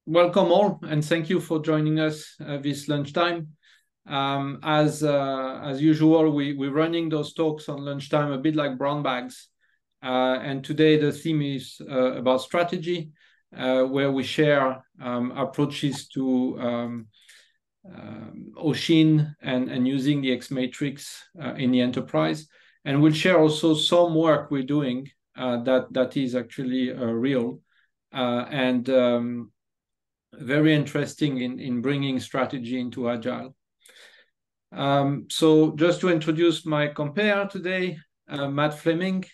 welcome all, and thank you for joining us this lunchtime. As usual, we're running those talks on lunchtime a bit like brown bags. And today the theme is about strategy, where we share approaches to Hoshin and using the xMatrix in the enterprise. And we'll share also some work we're doing that is actually real and very interesting in bringing strategy into agile. So just to introduce my compare today, Matt Fleming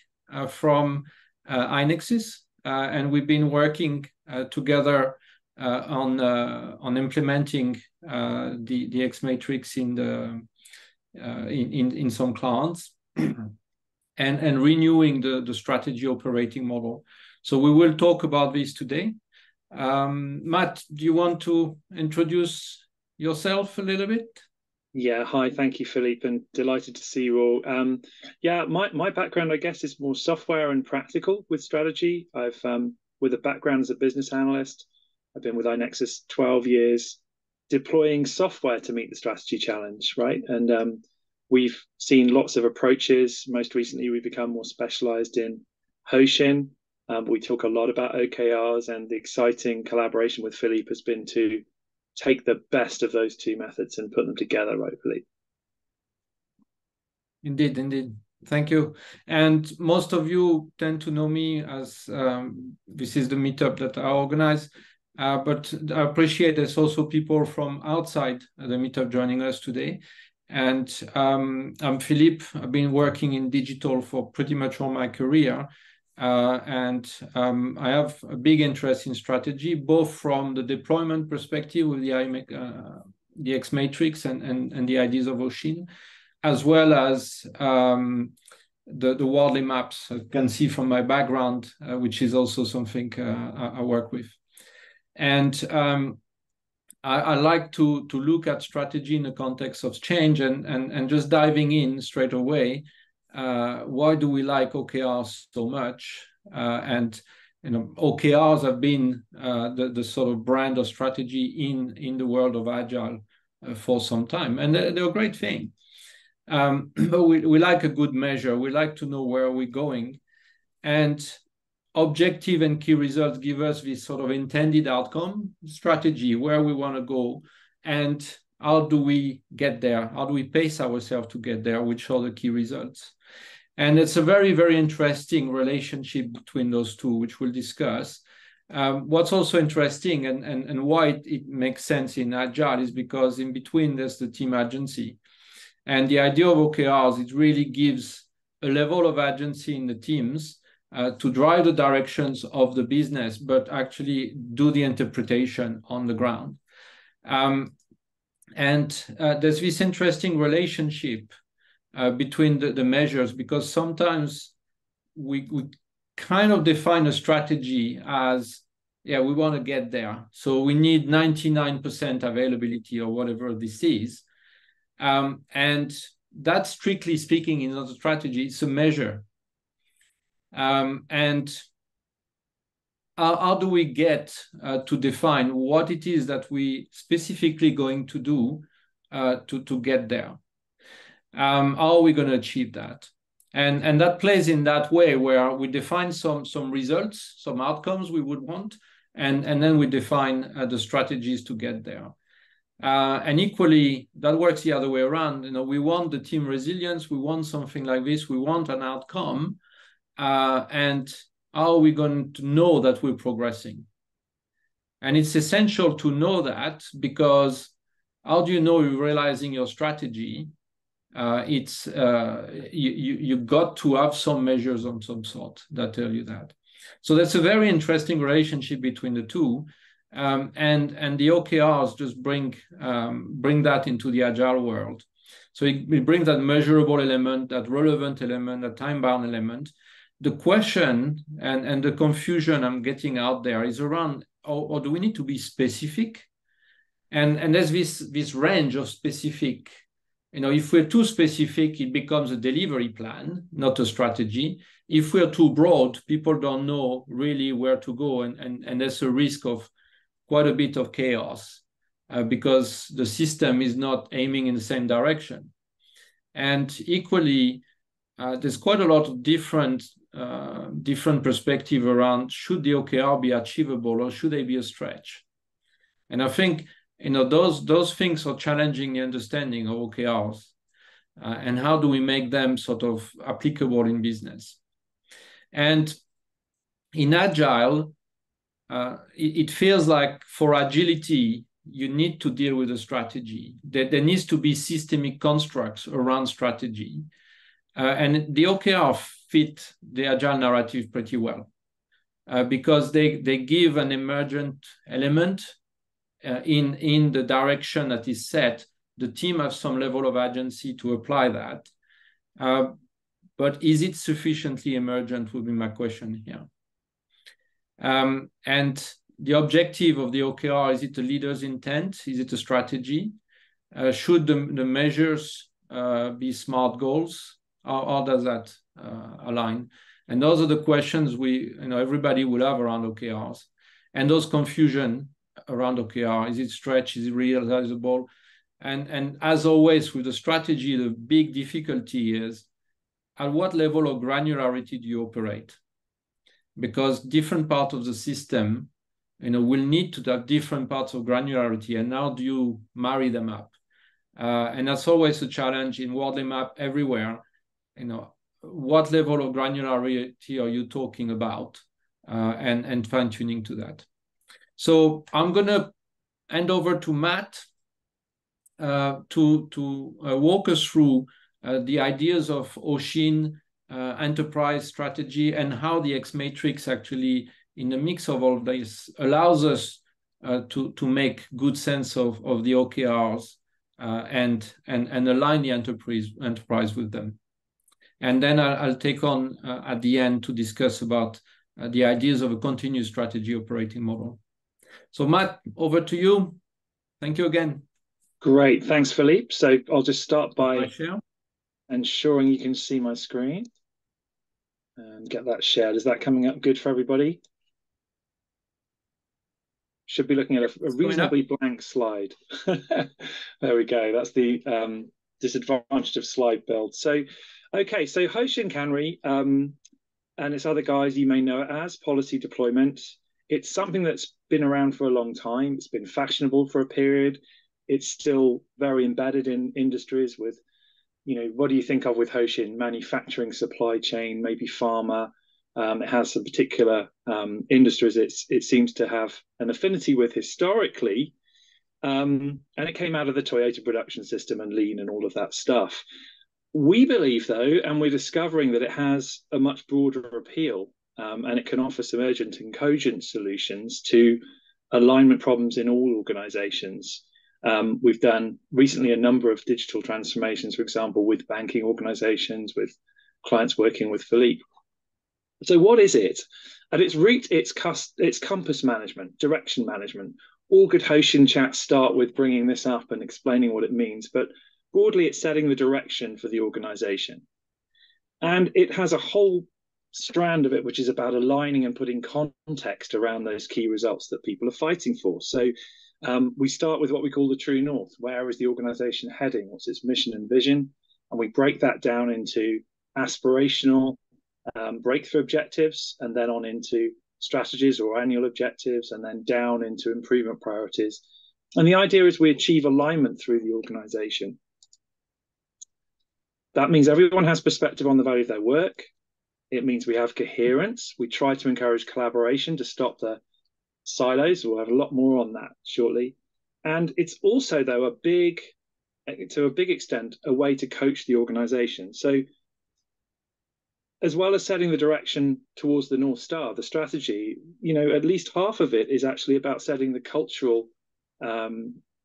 from i-nexus, and we've been working together on implementing the xMatrix in some clients and renewing the strategy operating model. So we will talk about this today. Matt, do you want to introduce yourself a little bit? Yeah, hi, thank you, Philippe, and delighted to see you all. Yeah, my background, I guess, is more software and practical with strategy. I've with a background as a business analyst. I've been with i-nexus 12 years, deploying software to meet the strategy challenge, right? And we've seen lots of approaches. Most recently, we've become more specialized in Hoshin. We talk a lot about OKRs, and the exciting collaboration with Philippe has been to take the best of those two methods and put them together, right, Philippe? Indeed. Thank you. And most of you tend to know me as this is the meetup that I organize, but I appreciate there's also people from outside the meetup joining us today. And I'm Philippe. I've been working in digital for pretty much all my career. And I have a big interest in strategy, both from the deployment perspective with the xMatrix and the ideas of Hoshin, as well as the worldly maps. You can see from my background, which is also something I work with. And I like to look at strategy in the context of change and just diving in straight away. Why do we like OKRs so much? And OKRs have been the sort of brand of strategy in the world of agile for some time, and they're a great thing. But we like a good measure. We like to know where we're going, and objective and key results give us this sort of intended outcome strategy, where we want to go, and how do we get there? How do we pace ourselves to get there? Which are the key results? And it's a very, very interesting relationship between those two, which we'll discuss. What's also interesting and why it makes sense in Agile is because in between there's the team agency. And the idea of OKRs, it really gives a level of agency in the teams to drive the directions of the business, but actually do the interpretation on the ground. And there's this interesting relationship between the measures, because sometimes we kind of define a strategy as, yeah, we want to get there. So we need 99% availability or whatever this is. And that, strictly speaking, is not a strategy, it's a measure. And how do we get to define what it is that we specifically going to do to get there? How are we going to achieve that? And that plays in that way where we define some results, some outcomes we would want, and then we define the strategies to get there. And equally, that works the other way around. We want the team resilience, we want something like this, we want an outcome, and how are we going to know that we're progressing? And it's essential to know that, because how do you know you're realizing your strategy? You got to have some measures on some sort that tell you that. So that's a very interesting relationship between the two, and the OKRs just bring that into the agile world. So it brings that measurable element, that relevant element, that time-bound element. The question and the confusion I'm getting out there is around, or do we need to be specific? And there's this range of specific. If we're too specific, it becomes a delivery plan, not a strategy. If we're too broad, people don't know really where to go, and there's a risk of quite a bit of chaos because the system is not aiming in the same direction. And equally, there's quite a lot of different perspective around should the OKR be achievable or should they be a stretch? And I think those things are challenging the understanding of OKRs and how do we make them sort of applicable in business. And in Agile, it feels like for agility, you need to deal with a strategy. There needs to be systemic constructs around strategy. And the OKR fit the Agile narrative pretty well because they give an emergent element in the direction that is set. The team has some level of agency to apply that. But is it sufficiently emergent would be my question here. And the objective of the OKR, is it a leader's intent? Is it a strategy? Should the measures be SMART goals? How does that align? And those are the questions everybody will have around OKRs. And those confusion around OKR, is it stretch? Is it realizable? And as always with the strategy, the big difficulty is at what level of granularity do you operate? Because different parts of the system, will need to have different parts of granularity, and how do you marry them up? And that's always a challenge in Worldly Map everywhere. What level of granularity are you talking about, and fine tuning to that? So I'm gonna hand over to Matt to walk us through the ideas of Hoshin enterprise strategy and how the xMatrix actually, in the mix of all of this, allows us to make good sense of the OKRs and align the enterprise with them. And then I'll take on at the end to discuss about the ideas of a continuous strategy operating model. So Matt, over to you. Thank you again. Great, thanks, Philippe. So I'll just start by ensuring you can see my screen and get that shared. Is that coming up good for everybody? Should be looking at a reasonably blank slide. There we go. That's the disadvantage of slide build. So, okay, so Hoshin Kanri and its other guys, you may know it as policy deployment. It's something that's been around for a long time. It's been fashionable for a period. It's still very embedded in industries with, what do you think of with Hoshin? Manufacturing, supply chain, maybe pharma. It has some particular industries it seems to have an affinity with historically. And it came out of the Toyota production system and lean and all of that stuff. We believe, though, and we're discovering that it has a much broader appeal, and it can offer some urgent and cogent solutions to alignment problems in all organizations. We've done recently a number of digital transformations, for example, with banking organizations, with clients working with Philippe. So what is it? At its root, it's compass management, direction management. All good Hoshin chats start with bringing this up and explaining what it means, but broadly, it's setting the direction for the organization. And it has a whole strand of it, which is about aligning and putting context around those key results that people are fighting for. So we start with what we call the true north. Where is the organization heading? What's its mission and vision? And we break that down into aspirational breakthrough objectives, and then on into strategies or annual objectives, and then down into improvement priorities. And the idea is we achieve alignment through the organization. That means everyone has perspective on the value of their work. It means we have coherence. We try to encourage collaboration to stop the silos. We'll have a lot more on that shortly. And it's also, though, to a big extent, a way to coach the organization. So as well as setting the direction towards the North Star, the strategy, at least half of it is actually about setting the cultural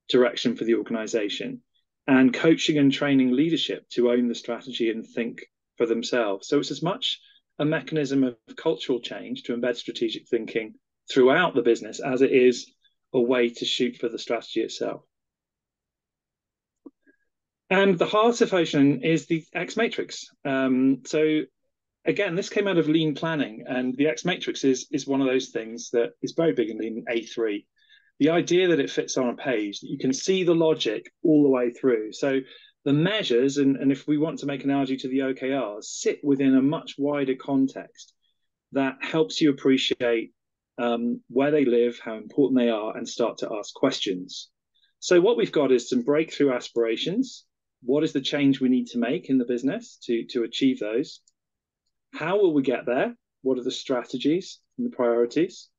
direction for the organization and coaching and training leadership to own the strategy and think for themselves. So it's as much a mechanism of cultural change to embed strategic thinking throughout the business as it is a way to shoot for the strategy itself. And the heart of Hoshin is the xMatrix. So again, this came out of lean planning, and the xMatrix is one of those things that is very big in lean A3. the idea that it fits on a page, that you can see the logic all the way through. So the measures, and if we want to make an analogy to the OKRs, sit within a much wider context that helps you appreciate where they live, how important they are, and start to ask questions. So what we've got is some breakthrough aspirations. What is the change we need to make in the business to achieve those? How will we get there? What are the strategies and the priorities?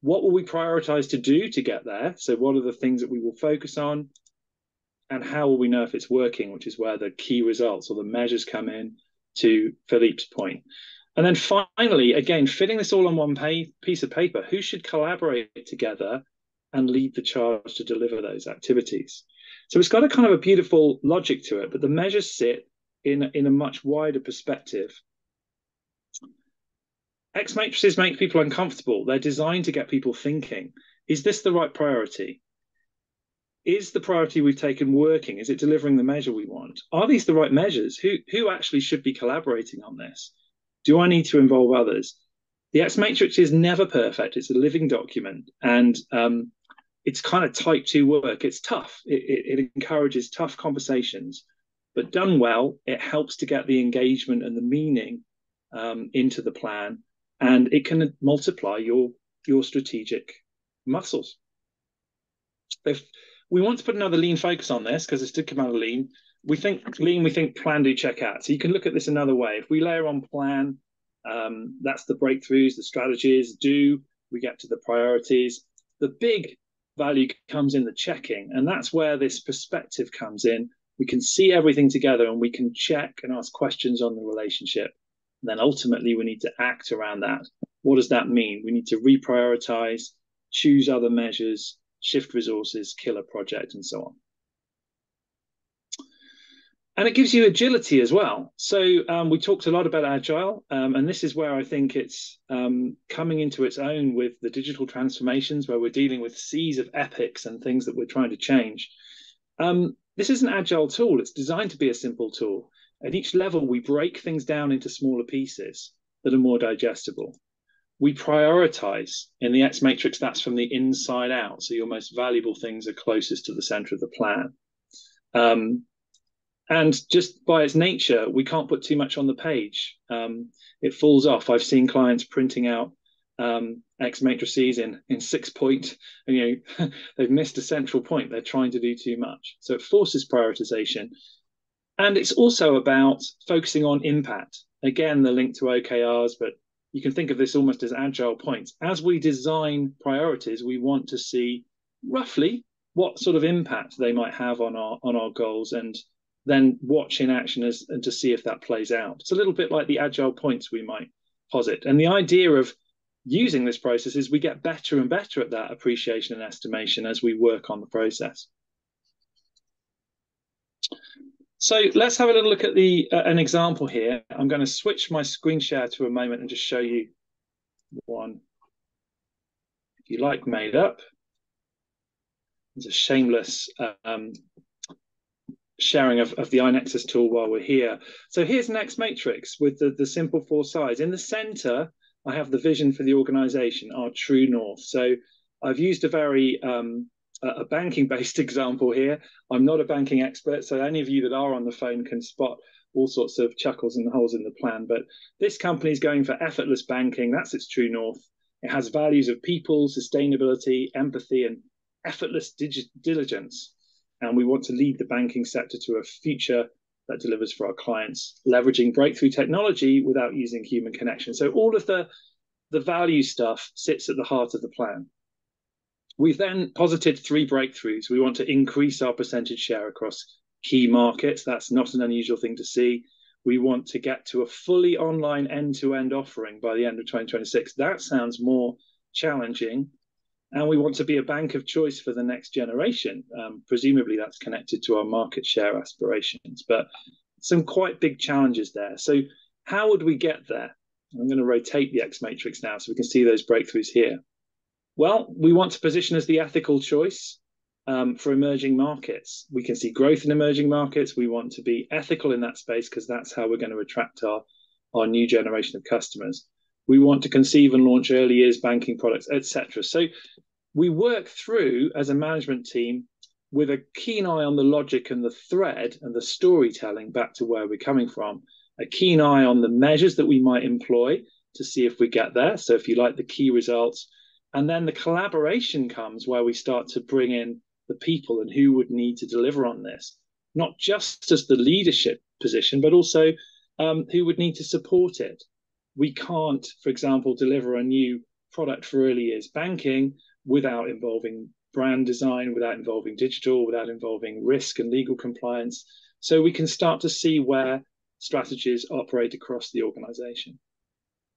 What will we prioritize to do to get there? So what are the things that we will focus on? And how will we know if it's working, which is where the key results or the measures come in, to Philippe's point. And then finally, again, fitting this all on one piece of paper, who should collaborate together and lead the charge to deliver those activities? So it's got a kind of a beautiful logic to it, but the measures sit in a much wider perspective. xMatrices make people uncomfortable. They're designed to get people thinking. Is this the right priority? Is the priority we've taken working? Is it delivering the measure we want? Are these the right measures? Who actually should be collaborating on this? Do I need to involve others? The xMatrix is never perfect. It's a living document, and it's kind of type 2 work. It's tough. It encourages tough conversations, but done well, it helps to get the engagement and the meaning into the plan, and it can multiply your strategic muscles. If we want to put another lean focus on this, because it's to come out of lean, we think plan, do, check out. So you can look at this another way. If we layer on plan, that's the breakthroughs, the strategies. Do, we get to the priorities. The big value comes in the checking, and that's where this perspective comes in. We can see everything together, and we can check and ask questions on the relationship. And then ultimately, we need to act around that. What does that mean? We need to reprioritize, choose other measures, shift resources, kill a project, and so on. And it gives you agility as well. So we talked a lot about agile, and this is where I think it's coming into its own with the digital transformations, where we're dealing with seas of epics and things that we're trying to change. This is an agile tool. It's designed to be a simple tool. At each level, we break things down into smaller pieces that are more digestible. We prioritize. In the xMatrix, that's from the inside out. So your most valuable things are closest to the center of the plan. And just by its nature, we can't put too much on the page. It falls off. I've seen clients printing out xMatrices in 6-point, and they've missed a central point. They're trying to do too much. So it forces prioritization. And it's also about focusing on impact. Again, the link to OKRs, but you can think of this almost as agile points. As we design priorities, we want to see roughly what sort of impact they might have on our goals, and then watch in action and to see if that plays out. It's a little bit like the agile points we might posit. And the idea of using this process is we get better and better at that appreciation and estimation as we work on the process. So let's have a little look at an example here. I'm going to switch my screen share to a moment and just show you one, if you like, made up. It's a shameless sharing of the i-nexus tool while we're here. So here's an xMatrix with the simple 4 sides. In the center, I have the vision for the organization, our true north. So I've used a very a banking-based example here. I'm not a banking expert, so any of you that are on the phone can spot all sorts of chuckles and holes in the plan. But this company is going for effortless banking. That's its true north. It has values of people, sustainability, empathy, and effortless diligence. And we want to lead the banking sector to a future that delivers for our clients, leveraging breakthrough technology without using human connection. So all of the value stuff sits at the heart of the plan. We've then posited 3 breakthroughs. We want to increase our percentage share across key markets. That's not an unusual thing to see. We want to get to a fully online end-to-end offering by the end of 2026. That sounds more challenging. And we want to be a bank of choice for the next generation. Presumably that's connected to our market share aspirations, but some quite big challenges there. So how would we get there? I'm going to rotate the xMatrix now so we can see those breakthroughs here. Well, we want to position as the ethical choice for emerging markets. We can see growth in emerging markets. We want to be ethical in that space because that's how we're going to attract our new generation of customers. We want to conceive and launch early years banking products, etc. So we work through as a management team with a keen eye on the logic and the thread and the storytelling back to where we're coming from, a keen eye on the measures that we might employ to see if we get there. So if you like, the key results. And then the collaboration comes where we start to bring in the people and who would need to deliver on this, not just as the leadership position, but also who would need to support it. We can't, for example, deliver a new product for early years banking without involving brand design, without involving digital, without involving risk and legal compliance. So we can start to see where strategies operate across the organization.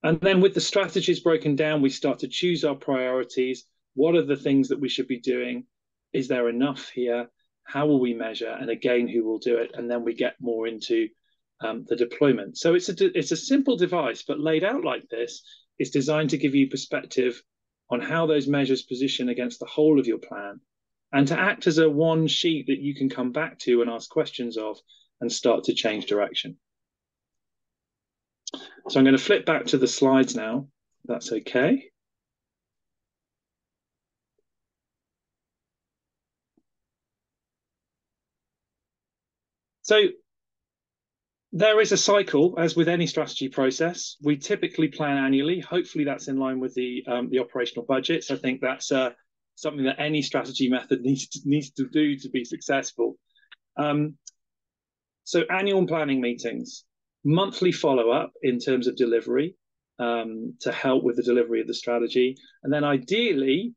And then with the strategies broken down, we start to choose our priorities. What are the things that we should be doing? Is there enough here? How will we measure? And again, who will do it? And then we get more into the deployment. So it's a simple device, but laid out like this, it's designed to give you perspective on how those measures position against the whole of your plan, and to act as a one sheet that you can come back to and ask questions of and start to change direction. So I'm going to flip back to the slides now, if that's okay. So there is a cycle, as with any strategy process. We typically plan annually. Hopefully that's in line with the operational budgets. I think that's something that any strategy method needs to do to be successful. So annual planning meetings, monthly follow-up in terms of delivery to help with the delivery of the strategy. And then ideally,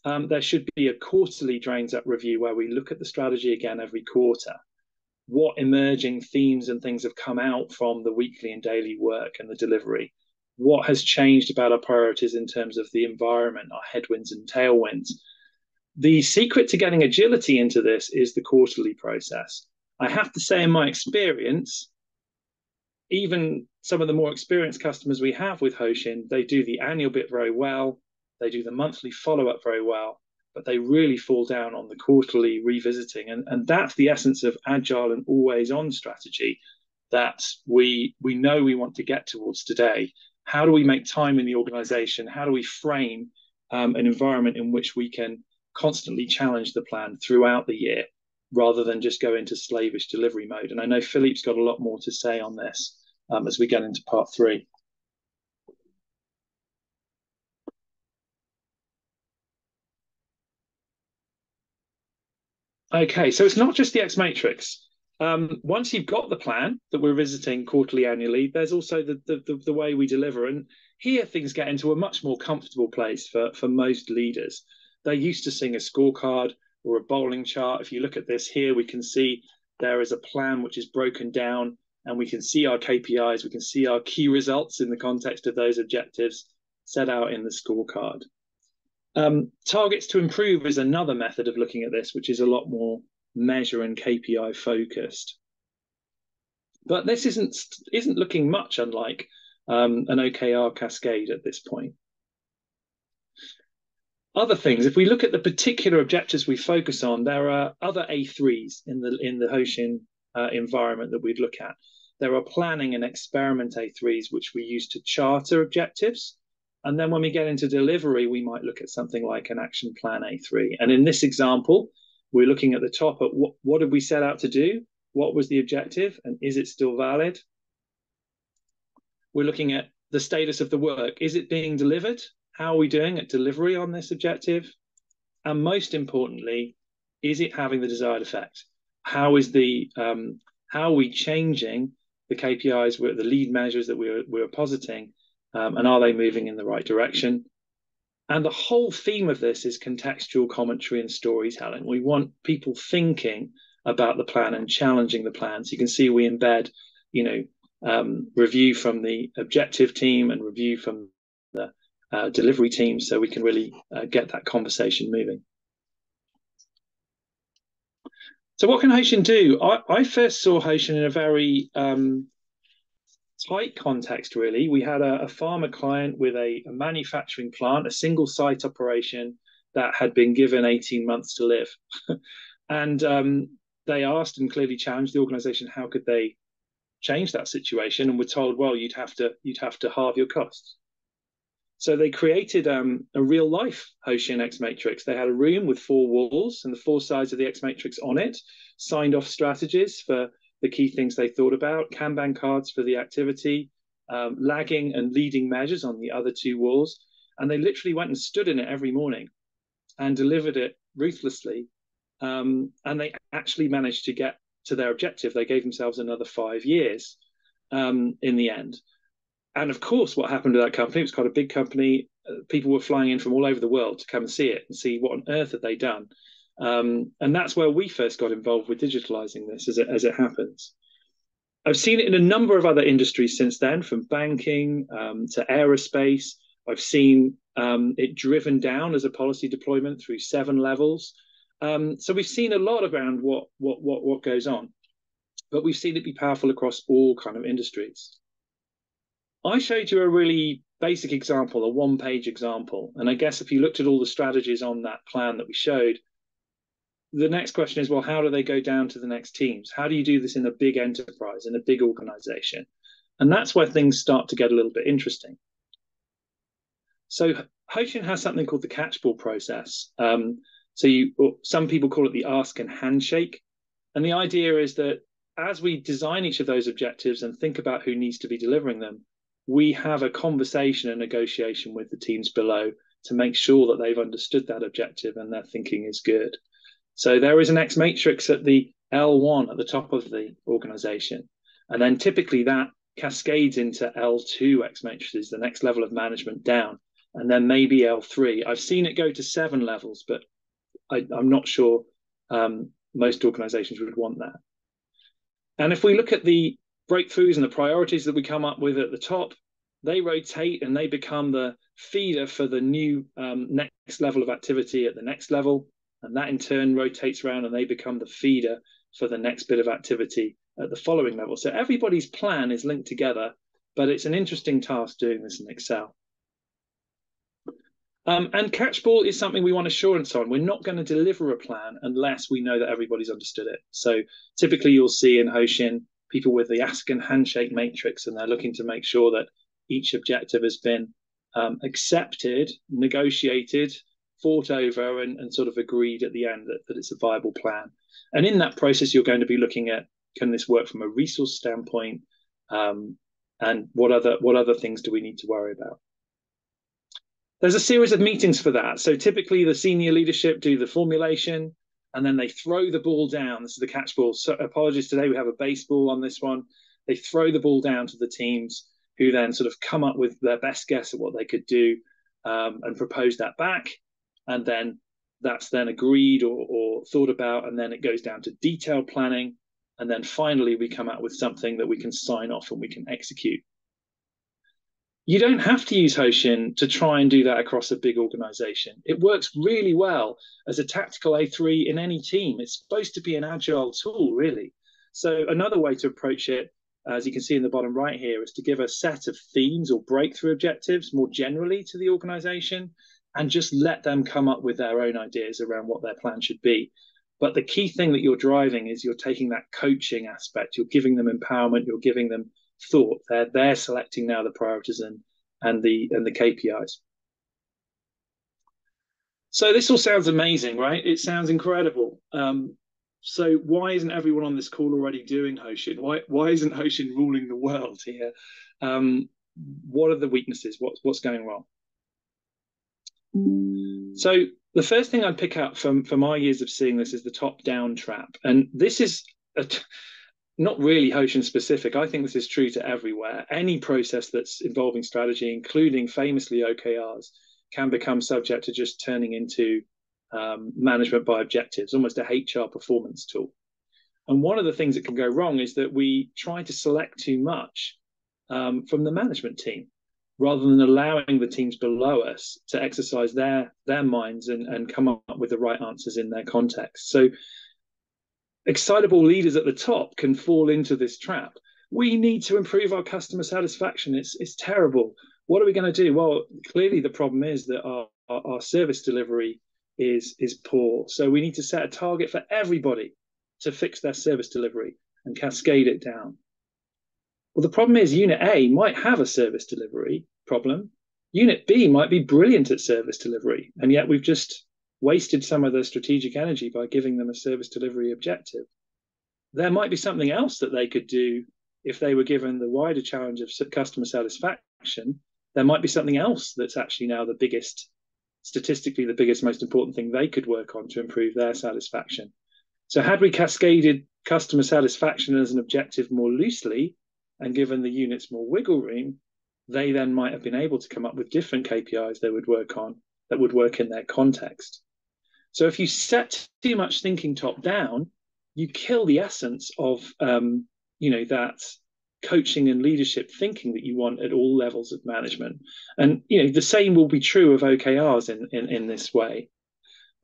there should be a quarterly drains up review where we look at the strategy again every quarter. What emerging themes and things have come out from the weekly and daily work and the delivery? What has changed about our priorities in terms of the environment, our headwinds and tailwinds? The secret to getting agility into this is the quarterly process. I have to say, in my experience, even some of the more experienced customers we have with Hoshin, they do the annual bit very well. They do the monthly follow-up very well, but they really fall down on the quarterly revisiting. And that's the essence of agile and always on strategy that we know we want to get towards today. How do we make time in the organization? How do we frame an environment in which we can constantly challenge the plan throughout the year rather than just go into slavish delivery mode? And I know Philippe's got a lot more to say on this as we get into part 3. Okay, so it's not just the xMatrix. Once you've got the plan that we're visiting quarterly, annually, there's also the way we deliver. And here things get into a much more comfortable place for most leaders. They're used to seeing a scorecard or a bowling chart. If you look at this here, we can see there is a plan which is broken down, and we can see our KPIs, we can see our key results in the context of those objectives set out in the scorecard. Targets to improve is another method of looking at this, which is a lot more measure and KPI focused. But this isn't looking much unlike an OKR cascade at this point. Other things, if we look at the particular objectives we focus on, there are other A3s in the Hoshin environment that we'd look at. There are planning and experiment A3s, which we use to charter objectives. And then when we get into delivery, we might look at something like an action plan A3. And in this example, we're looking at the top at what did we set out to do? What was the objective? And is it still valid? We're looking at the status of the work. Is it being delivered? How are we doing at delivery on this objective? And most importantly, is it having the desired effect? How are we changing the KPIs, the lead measures that we're positing? And are they moving in the right direction? And the whole theme of this is contextual commentary and storytelling. We want people thinking about the plan and challenging the plan. So you can see we embed, review from the objective team and review from the delivery team, so we can really get that conversation moving. So what can Hoshin do? I first saw Hoshin in a very tight context, really. We had a pharma client with a manufacturing plant, a single site operation that had been given 18 months to live. And they asked and clearly challenged the organization, how could they change that situation? And were told, well, you'd have to halve your costs. So they created a real life Hoshin xMatrix. They had a room with 4 walls and the 4 sides of the xMatrix on it, signed off strategies for the key things they thought about, Kanban cards for the activity, lagging and leading measures on the other 2 walls. And they literally went and stood in it every morning and delivered it ruthlessly. And they actually managed to get to their objective. They gave themselves another 5 years in the end. And of course, what happened to that company, it was quite a big company. People were flying in from all over the world to come and see it and see what on earth had they done. And that's where we first got involved with digitalizing this as it happens. I've seen it in a number of other industries since then, from banking to aerospace. I've seen it driven down as a policy deployment through 7 levels. So we've seen a lot around what goes on, but we've seen it be powerful across all kind of industries. I showed you a really basic example, a 1-page example. And I guess if you looked at all the strategies on that plan that we showed, the next question is, well, how do they go down to the next teams? How do you do this in a big enterprise, in a big organization? And that's where things start to get a little bit interesting. So Hoshin has something called the catchball process. Some people call it the ask and handshake. And the idea is that as we design each of those objectives and think about who needs to be delivering them, we have a conversation and negotiation with the teams below to make sure that they've understood that objective and their thinking is good. So there is an xMatrix at the L1 at the top of the organization. And then typically that cascades into L2 xMatrices, the next level of management down, and then maybe L3. I've seen it go to 7 levels, but I'm not sure most organizations would want that. And if we look at the breakthroughs and the priorities that we come up with at the top, they rotate and they become the feeder for the new next level of activity at the next level. And that in turn rotates around and they become the feeder for the next bit of activity at the following level. So everybody's plan is linked together, but it's an interesting task doing this in Excel. And catchball is something we want assurance on. We're not going to deliver a plan unless we know that everybody's understood it. So typically you'll see in Hoshin people with the ask and handshake matrix, and they're looking to make sure that each objective has been accepted, negotiated, fought over, and sort of agreed at the end that it's a viable plan. And in that process, you're going to be looking at, can this work from a resource standpoint, and what other things do we need to worry about? There's a series of meetings for that. So typically the senior leadership do the formulation, and then they throw the ball down. This is the catchball. So apologies, today we have a baseball on this one. They throw the ball down to the teams, who then sort of come up with their best guess at what they could do, and propose that back. And then that's then agreed or thought about, and then it goes down to detailed planning. And then finally we come out with something that we can sign off and we can execute. You don't have to use Hoshin to try and do that across a big organization. It works really well as a tactical A3 in any team. It's supposed to be an agile tool, really. So another way to approach it, as you can see in the bottom right here, is to give a set of themes or breakthrough objectives more generally to the organization and just let them come up with their own ideas around what their plan should be. But the key thing that you're driving is you're taking that coaching aspect, you're giving them empowerment, you're giving them thought. They're selecting now the priorities and the KPIs. So this all sounds amazing, right? It sounds incredible. So why isn't everyone on this call already doing Hoshin? Why isn't Hoshin ruling the world here? What are the weaknesses? What's going wrong? So the first thing I'd pick up from our years of seeing this is the top-down trap. And this is not really Hoshin specific. I think this is true to everywhere. Any process that's involving strategy, including famously OKRs, can become subject to just turning into management by objectives, almost a HR performance tool. And one of the things that can go wrong is that we try to select too much from the management team, rather than allowing the teams below us to exercise their minds and come up with the right answers in their context. So excitable leaders at the top can fall into this trap. We need to improve our customer satisfaction. It's terrible. What are we going to do? Well, clearly the problem is that our service delivery is poor. So we need to set a target for everybody to fix their service delivery and cascade it down. Well, the problem is Unit A might have a service delivery problem, Unit B might be brilliant at service delivery, and yet we've just wasted some of the strategic energy by giving them a service delivery objective. There might be something else that they could do if they were given the wider challenge of customer satisfaction. There might be something else that's actually now the biggest, statistically the biggest, most important thing they could work on to improve their satisfaction. So had we cascaded customer satisfaction as an objective more loosely and given the units more wiggle room, they then might have been able to come up with different KPIs they would work on that would work in their context. So if you set too much thinking top down, you kill the essence of that coaching and leadership thinking that you want at all levels of management. And the same will be true of OKRs in this way.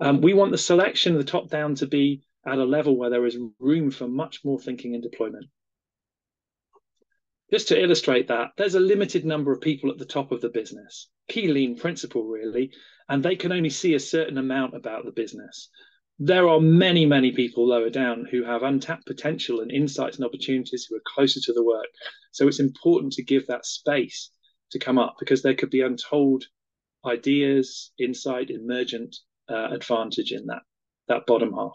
We want the selection of the top down to be at a level where there is room for much more thinking and deployment. Just to illustrate that, there's a limited number of people at the top of the business, key lean principle really, and they can only see a certain amount about the business. There are many, many people lower down who have untapped potential and insights and opportunities who are closer to the work. So it's important to give that space to come up because there could be untold ideas, insight, emergent advantage in that bottom half.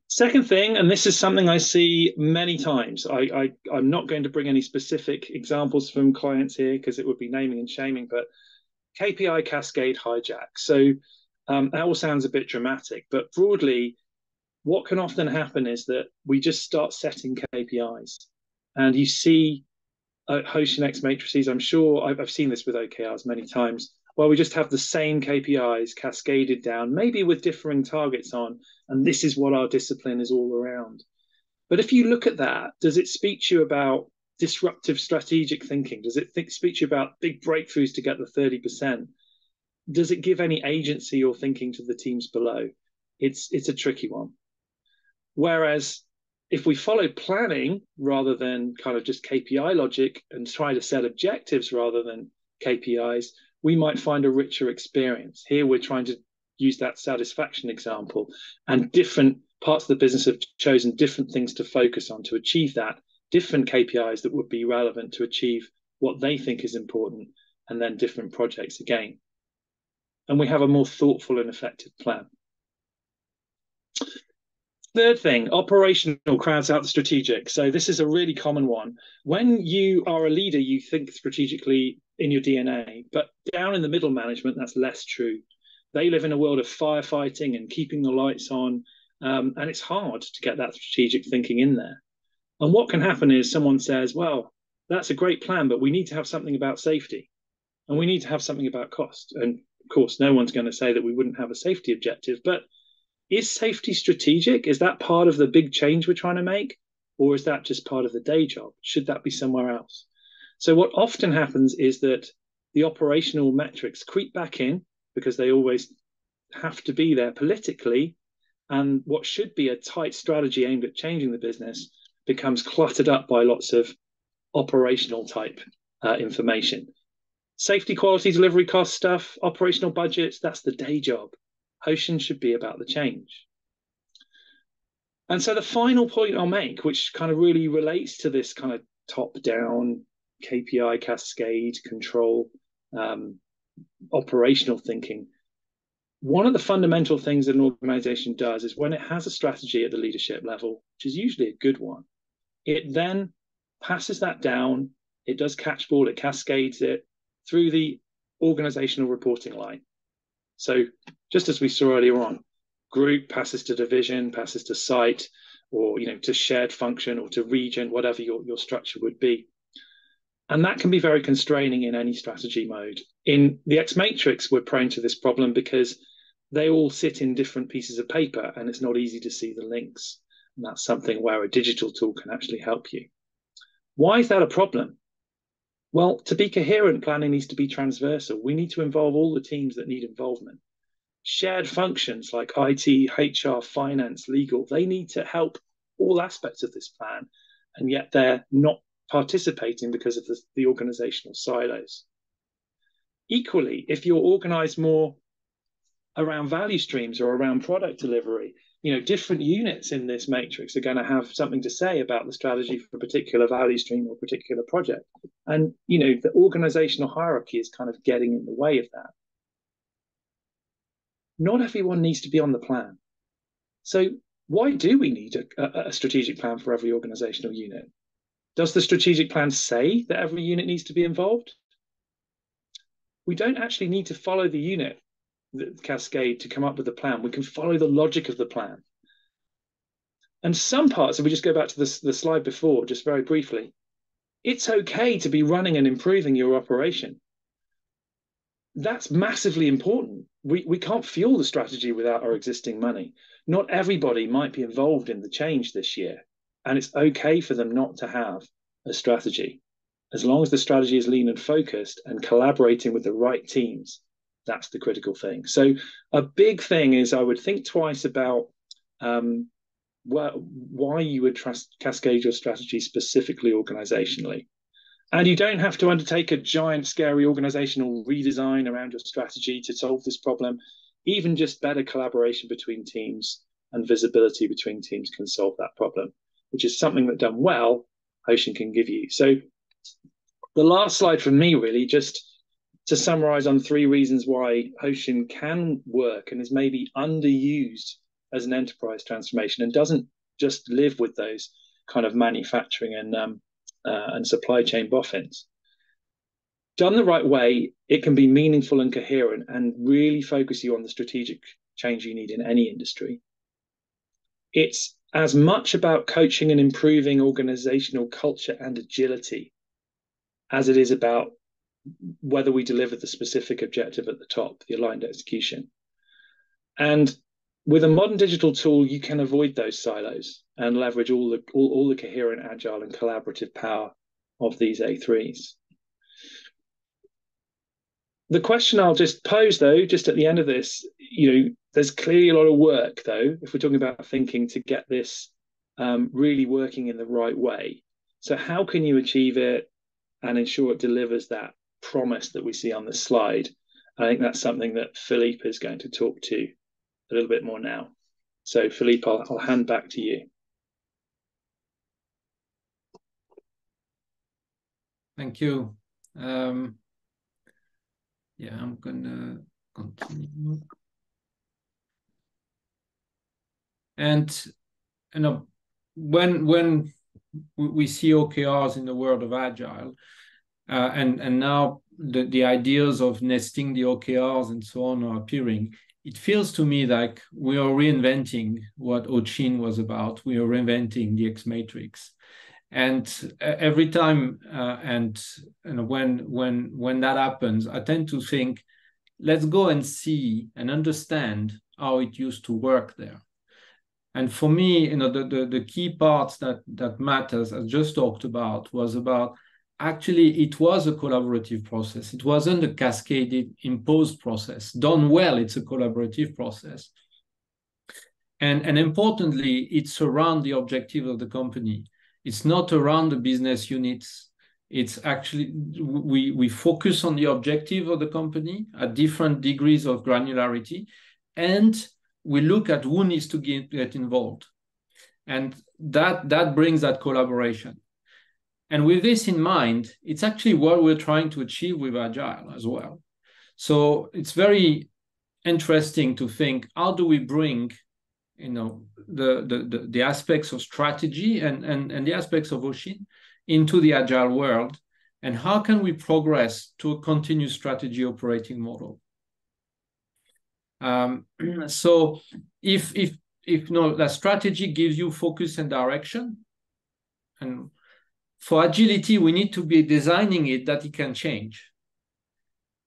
Second thing, and this is something I see many times, I'm not going to bring any specific examples from clients here because it would be naming and shaming, but KPI cascade hijack. So that all sounds a bit dramatic, but broadly, what can often happen is that we just start setting KPIs. And you see Hoshin xMatrices, I'm sure I've seen this with OKRs many times, where we just have the same KPIs cascaded down, maybe with differing targets on, and this is what our discipline is all around. But if you look at that, does it speak to you about disruptive strategic thinking? Does it speak to you about big breakthroughs to get the 30%? Does it give any agency or thinking to the teams below? It's a tricky one. Whereas if we follow planning rather than kind of just KPI logic and try to set objectives rather than KPIs, we might find a richer experience. Here we're trying to use that satisfaction example, and different parts of the business have chosen different things to focus on to achieve that, different KPIs that would be relevant to achieve what they think is important, and then different projects again. And we have a more thoughtful and effective plan. Third thing, operational crowds out the strategic. So this is a really common one. When you are a leader, you think strategically in your DNA, but down in the middle management, that's less true. They live in a world of firefighting and keeping the lights on, and it's hard to get that strategic thinking in there. And what can happen is someone says, well, that's a great plan, but we need to have something about safety, and we need to have something about cost. And of course, no one's going to say that we wouldn't have a safety objective, but is safety strategic? Is that part of the big change we're trying to make? Or is that just part of the day job? Should that be somewhere else? So what often happens is that the operational metrics creep back in because they always have to be there politically. And what should be a tight strategy aimed at changing the business becomes cluttered up by lots of operational type information. Safety, quality, delivery, cost stuff, operational budgets, that's the day job. Hoshin should be about the change. And so the final point I'll make, which kind of really relates to this kind of top-down KPI cascade control, operational thinking, one of the fundamental things that an organization does is when it has a strategy at the leadership level, which is usually a good one, it then passes that down, it does catchball, it cascades it through the organizational reporting line. So just as we saw earlier on, group passes to division, passes to site, or to shared function or to region, whatever your structure would be. And that can be very constraining in any strategy mode. In the xMatrix, we're prone to this problem because they all sit in different pieces of paper and it's not easy to see the links. And that's something where a digital tool can actually help you. Why is that a problem? Well, to be coherent, planning needs to be transversal. We need to involve all the teams that need involvement. Shared functions like IT, HR, finance, legal, they need to help all aspects of this plan, and yet they're not participating because of the organizational silos. Equally, if you're organized more around value streams or around product delivery, different units in this matrix are going to have something to say about the strategy for a particular value stream or particular project. And, the organizational hierarchy is kind of getting in the way of that. Not everyone needs to be on the plan. So why do we need a strategic plan for every organizational unit? Does the strategic plan say that every unit needs to be involved? We don't actually need to follow the unit the cascade to come up with a plan. We can follow the logic of the plan. And some parts, if we just go back to the slide before, just very briefly, it's okay to be running and improving your operation. That's massively important. We can't fuel the strategy without our existing money. Not everybody might be involved in the change this year, and it's okay for them not to have a strategy. As long as the strategy is lean and focused and collaborating with the right teams, that's the critical thing. So a big thing is I would think twice about why you would cascade your strategy specifically organizationally. And you don't have to undertake a giant, scary organizational redesign around your strategy to solve this problem. Even just better collaboration between teams and visibility between teams can solve that problem, which is something that done well, Hoshin can give you. So the last slide from me, really, just to summarize on 3 reasons why Hoshin can work and is maybe underused as an enterprise transformation and doesn't just live with those kind of manufacturing and supply chain boffins. Done the right way, it can be meaningful and coherent and really focus you on the strategic change you need in any industry. It's as much about coaching and improving organizational culture and agility as it is about whether we deliver the specific objective at the top, the aligned execution. And with a modern digital tool, you can avoid those silos and leverage all the coherent, agile, and collaborative power of these A3s. The question I'll just pose, though, just at the end of this, there's clearly a lot of work, though, if we're talking about thinking to get this really working in the right way. So how can you achieve it and ensure it delivers that promise that we see on this slide? I think that's something that Philippe is going to talk to a little bit more now. So Philippe, I'll hand back to you. Thank you. I'm gonna continue. And when we see OKRs in the world of agile, and now the ideas of nesting the OKRs and so on are appearing, it feels to me like we are reinventing what Hoshin was about. We are reinventing the xMatrix. And every time, when that happens, I tend to think, let's go and see and understand how it used to work there. And for me, the key parts that Matt has just talked about was about, actually, it was a collaborative process. It wasn't a cascaded, imposed process. Done well, it's a collaborative process. And importantly, it's around the objective of the company. It's not around the business units. It's actually, we focus on the objective of the company at different degrees of granularity, and we look at who needs to get involved. And that brings that collaboration. And with this in mind, it's actually what we're trying to achieve with Agile as well. So it's very interesting to think, how do we bring the aspects of strategy and the aspects of Hoshin into the Agile world, and how can we progress to a continuous strategy operating model? So if the strategy gives you focus and direction, and for agility, we need to be designing it that it can change.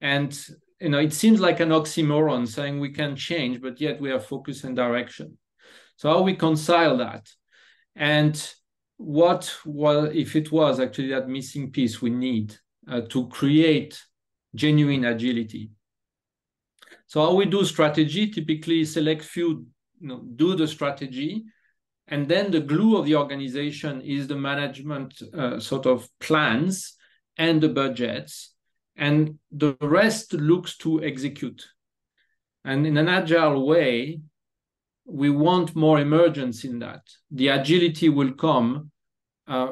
And it seems like an oxymoron saying we can change, but yet we have focus and direction. So how we reconcile that? And if it was actually that missing piece we need to create genuine agility? So how we do strategy, typically select few, do the strategy, and then the glue of the organization is the management sort of plans and the budgets, and the rest looks to execute. And in an agile way, we want more emergence in that. The agility will come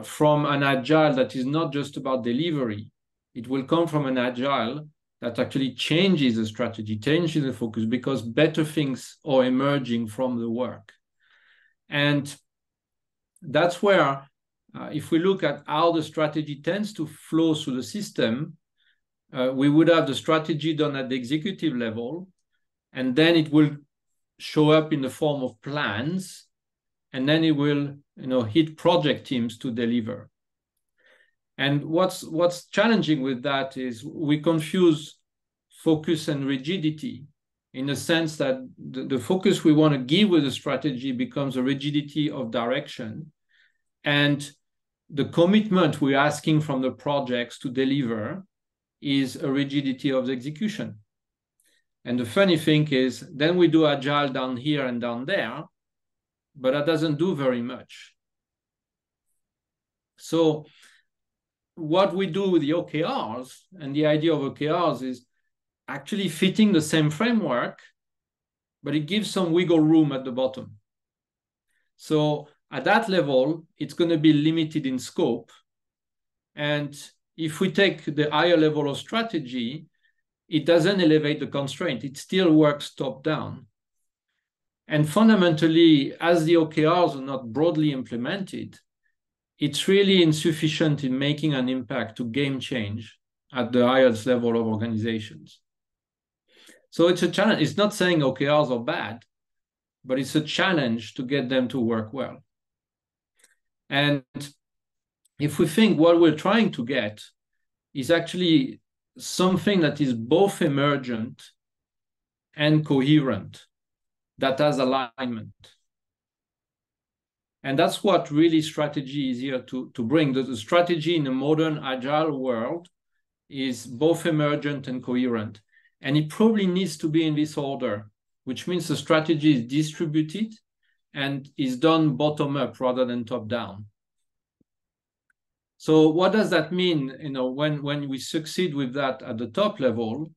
from an agile that is not just about delivery. It will come from an agile that actually changes the strategy, changes the focus, because better things are emerging from the work. And that's where, if we look at how the strategy tends to flow through the system, we would have the strategy done at the executive level, and then it will show up in the form of plans, and then it will hit project teams to deliver. And what's challenging with that is we confuse focus and rigidity, in the sense that the focus we want to give with the strategy becomes a rigidity of direction, and the commitment we're asking from the projects to deliver is a rigidity of the execution. And the funny thing is, then we do agile down here and down there, but that doesn't do very much. So what we do with the OKRs, and the idea of OKRs is actually fitting the same framework, but it gives some wiggle room at the bottom. So at that level, it's going to be limited in scope. And if we take the higher level of strategy, it doesn't elevate the constraint. It still works top down. And fundamentally, as the OKRs are not broadly implemented, it's really insufficient in making an impact to game change at the highest level of organizations. So it's a challenge. It's not saying OKRs are bad, but it's a challenge to get them to work well. And if we think what we're trying to get is actually something that is both emergent and coherent, that has alignment. And that's what really strategy is here to bring. The strategy in a modern agile world is both emergent and coherent. And it probably needs to be in this order, which means the strategy is distributed and is done bottom up rather than top down. So what does that mean? When we succeed with that at the top level,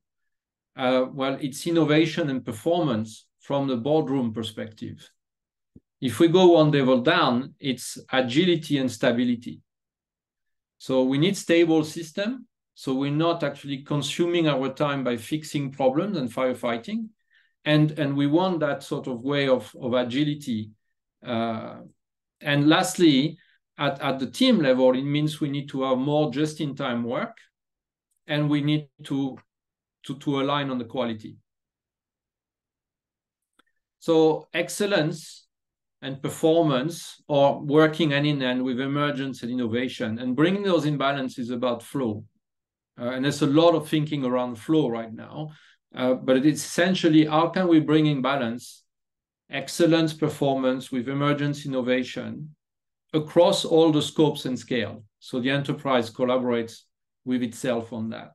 well, it's innovation and performance from the boardroom perspective. If we go one level down, it's agility and stability. So we need stable system. So we're not actually consuming our time by fixing problems and firefighting. And we want that sort of way of agility. And lastly, at the team level, it means we need to have more just-in-time work, and we need to align on the quality. So excellence and performance are working hand in hand with emergence and innovation, and bringing those in balance is about flow. And there's a lot of thinking around flow right now, but it's essentially how can we bring in balance excellence performance with emergence innovation across all the scopes and scale. So the enterprise collaborates with itself on that.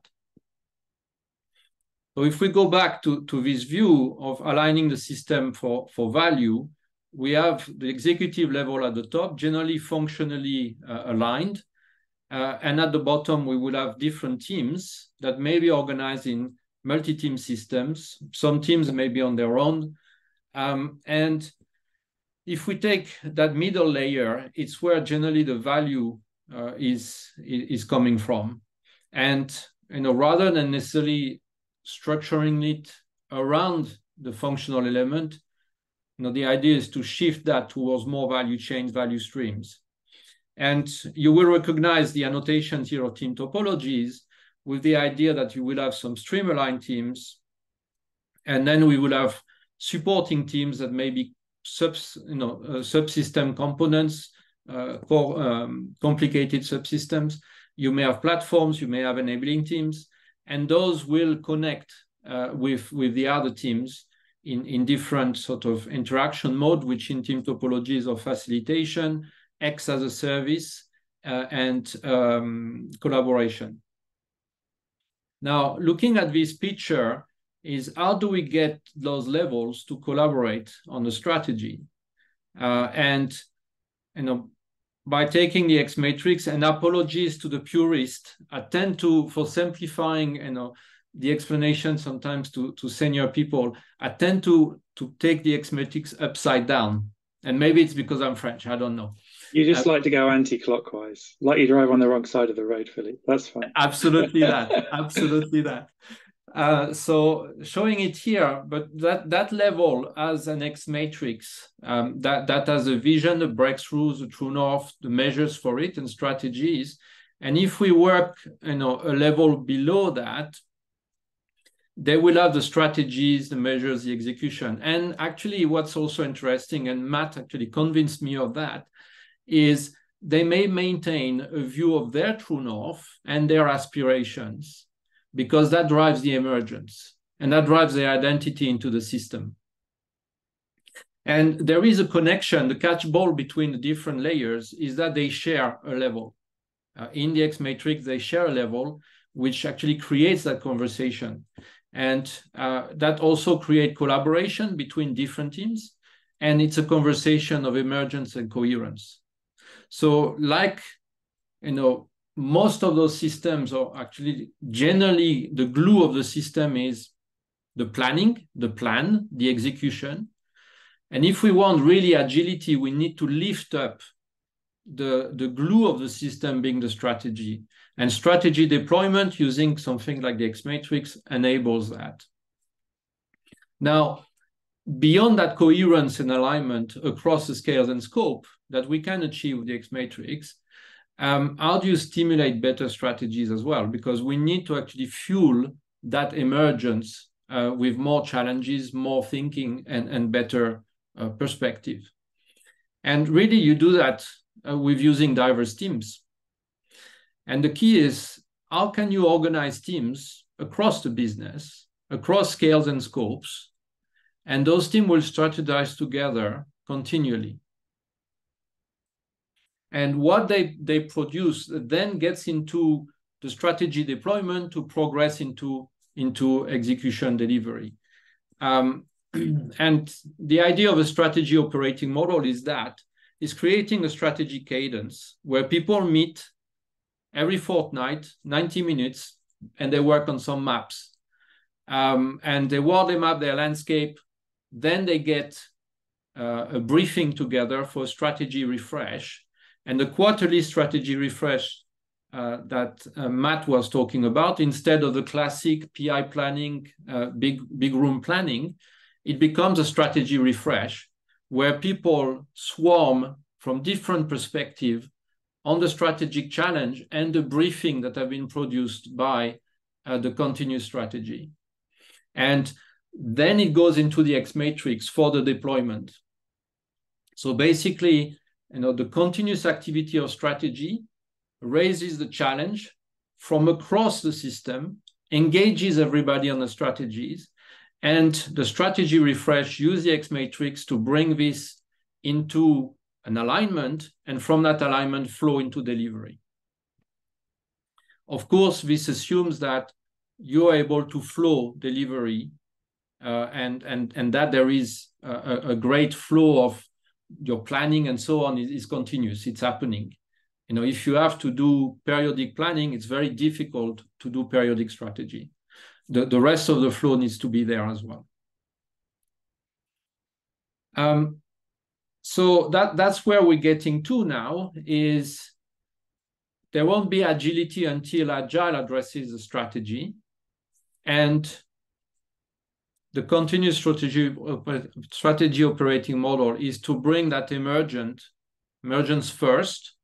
So if we go back to this view of aligning the system for value, we have the executive level at the top, generally functionally aligned. And at the bottom, we will have different teams that may be organized in multi-team systems. Some teams may be on their own. And if we take that middle layer, it's where generally the value is coming from. And rather than necessarily structuring it around the functional element, the idea is to shift that towards more value chains, value streams. And you will recognize the annotations here of team topologies with the idea that you will have some stream-aligned teams, and then we will have supporting teams that may be subsystem components, complicated subsystems. You may have platforms, you may have enabling teams, and those will connect with the other teams in different sort of interaction mode, which in team topologies of facilitation, X as a service, and collaboration. Now, looking at this picture is how do we get those levels to collaborate on the strategy? And by taking the xMatrix, and apologies to the purist, I tend to, for simplifying the explanation sometimes to senior people, I tend to to take the xMatrix upside down. And maybe it's because I'm French, I don't know. You just like to go anti-clockwise, like you drive on the wrong side of the road, Philippe. That's fine. Absolutely that. Absolutely that. So showing it here, but that level as an xMatrix, that has a vision, the breakthroughs, the true north, the measures for it, and strategies. And if we work, a level below that, they will have the strategies, the measures, the execution. And actually, what's also interesting, and Matt actually convinced me of that, is they may maintain a view of their true north and their aspirations, because that drives the emergence and that drives their identity into the system. And there is a connection, the catchball between the different layers is that they share a level. In the xMatrix, they share a level, which actually creates that conversation. And that also creates collaboration between different teams. And it's a conversation of emergence and coherence. So like, most of those systems are actually generally the glue of the system is the planning, the plan, the execution. And if we want really agility, we need to lift up the glue of the system being the strategy. And strategy deployment using something like the xMatrix enables that. Now, beyond that coherence and alignment across the scales and scope that we can achieve with the xMatrix, how do you stimulate better strategies as well? Because we need to actually fuel that emergence with more challenges, more thinking, and better perspective. And really, you do that with using diverse teams. And the key is, how can you organize teams across the business, across scales and scopes, and those teams will strategize together continually. And what they produce then gets into the strategy deployment to progress into execution delivery. And the idea of a strategy operating model is creating a strategy cadence where people meet every fortnight, 90 minutes, and they work on some maps. And they worldly map their landscape. Then they get a briefing together for strategy refresh. And the quarterly strategy refresh that Matt was talking about, instead of the classic PI planning, big room planning, it becomes a strategy refresh where people swarm from different perspectives on the strategic challenge and the briefing that have been produced by the continuous strategy. And then it goes into the xMatrix for the deployment. So basically, the continuous activity of strategy raises the challenge from across the system, engages everybody on the strategies, and the strategy refresh use the xMatrix to bring this into an alignment, and from that alignment flow into delivery. Of course, this assumes that you're able to flow delivery and that there is a great flow of your planning and so on is continuous, it's happening. If you have to do periodic planning, it's very difficult to do periodic strategy. The rest of the flow needs to be there as well. So that's where we're getting to now, is there won't be agility until agile addresses the strategy. And the continuous strategy operating model is to bring that emergence first,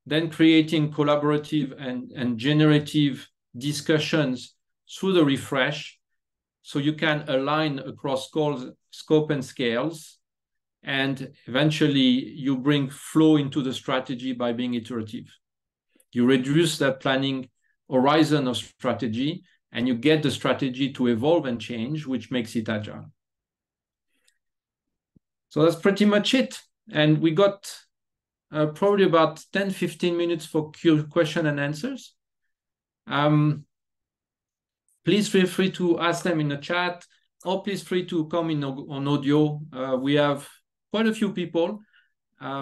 then creating collaborative and generative discussions through the refresh, so you can align across scope and scales, and eventually you bring flow into the strategy by being iterative. You reduce that planning horizon of strategy, and you get the strategy to evolve and change, which makes it agile. So that's pretty much it. And we got probably about 10, 15 minutes for question and answers. Please feel free to ask them in the chat, or please free to come in on audio. We have quite a few people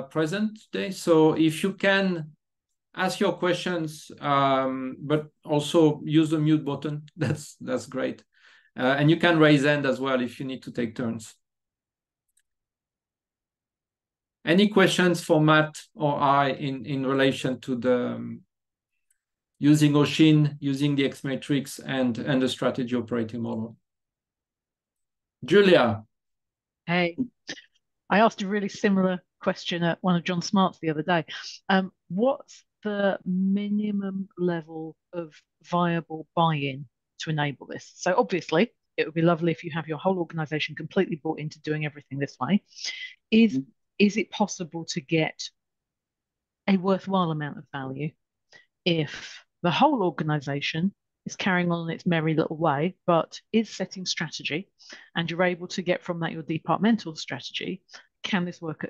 present today. So if you can ask your questions, but also use the mute button, that's great. And you can raise hand as well if you need to take turns. Any questions for Matt or I in relation to the using Hoshin, using the xMatrix and the strategy operating model? Julia. Hey, I asked a really similar question at one of John Smart's the other day. What's the minimum level of viable buy-in to enable this? So obviously, it would be lovely if you have your whole organization completely bought into doing everything this way. Is it possible to get a worthwhile amount of value if the whole organization is carrying on in its merry little way, but is setting strategy, and you're able to get from that your departmental strategy? Can this work?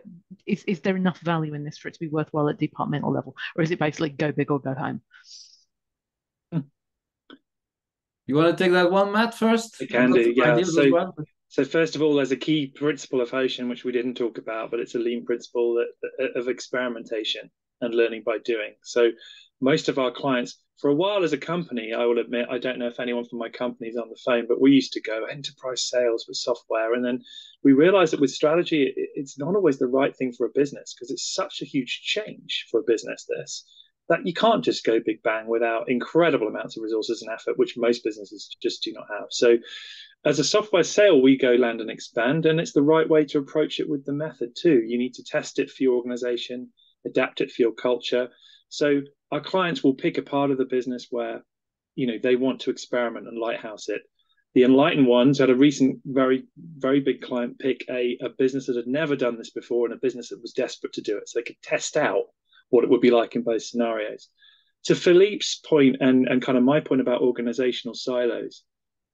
Is there enough value in this for it to be worthwhile at departmental level, or is it basically go big or go home? You want to take that one, Matt, first? I can do, yeah. So first of all, there's a key principle of Hoshin, which we didn't talk about, but it's a lean principle of experimentation and learning by doing. So most of our clients, for a while as a company, I will admit, I don't know if anyone from my company is on the phone, but we used to go enterprise sales with software. And then we realized that with strategy, it's not always the right thing for a business, because it's such a huge change for a business, that you can't just go big bang without incredible amounts of resources and effort, which most businesses just do not have. So as a software sale, we go land and expand, and it's the right way to approach it with the method too. You need to test it for your organization, adapt it for your culture. So our clients will pick a part of the business where, they want to experiment and lighthouse it. The enlightened ones had a recent, very, very big client pick a business that had never done this before, and a business that was desperate to do it, so they could test out what it would be like in both scenarios. To Philippe's point and kind of my point about organizational silos,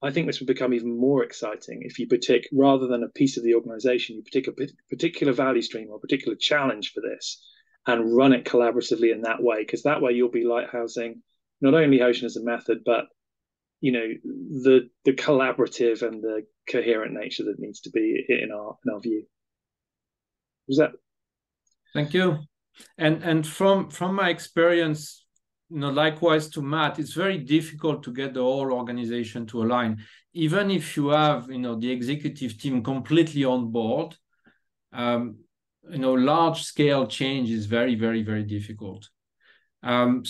I think this would become even more exciting if you rather than a piece of the organization, you pick a particular value stream or a particular challenge for this and run it collaboratively in that way, because that way you'll be lighthousing not only Hoshin as a method, but the collaborative and the coherent nature that needs to be in our view. Was that? Thank you. And from my experience, likewise to Matt, it's very difficult to get the whole organization to align. Even if you have, the executive team completely on board, large scale change is very, very, very difficult. I've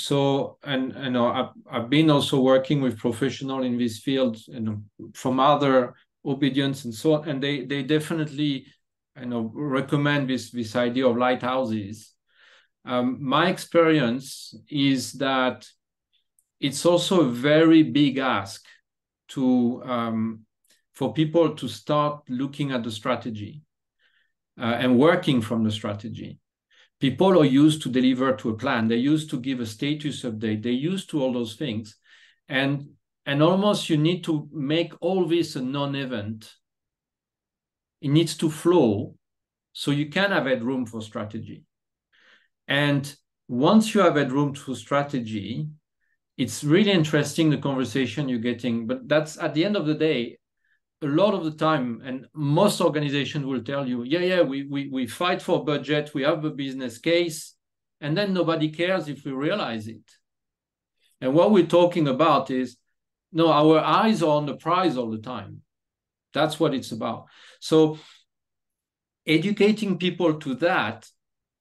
been also working with professionals in this field, from other obedience and so on, and they definitely, recommend this idea of lighthouses. My experience is that it's also a very big ask for people to start looking at the strategy and working from the strategy. People are used to deliver to a plan. They used to give a status update. They used to all those things. And almost you need to make all this a non-event. It needs to flow so you can have headroom for strategy. And once you have headroom for strategy, it's really interesting, the conversation you're getting. But that's, at the end of the day, a lot of the time, and most organizations will tell you, we fight for budget, we have a business case, and then nobody cares if we realize it. And what we're talking about is, no, our eyes are on the prize all the time. That's what it's about. So educating people to that,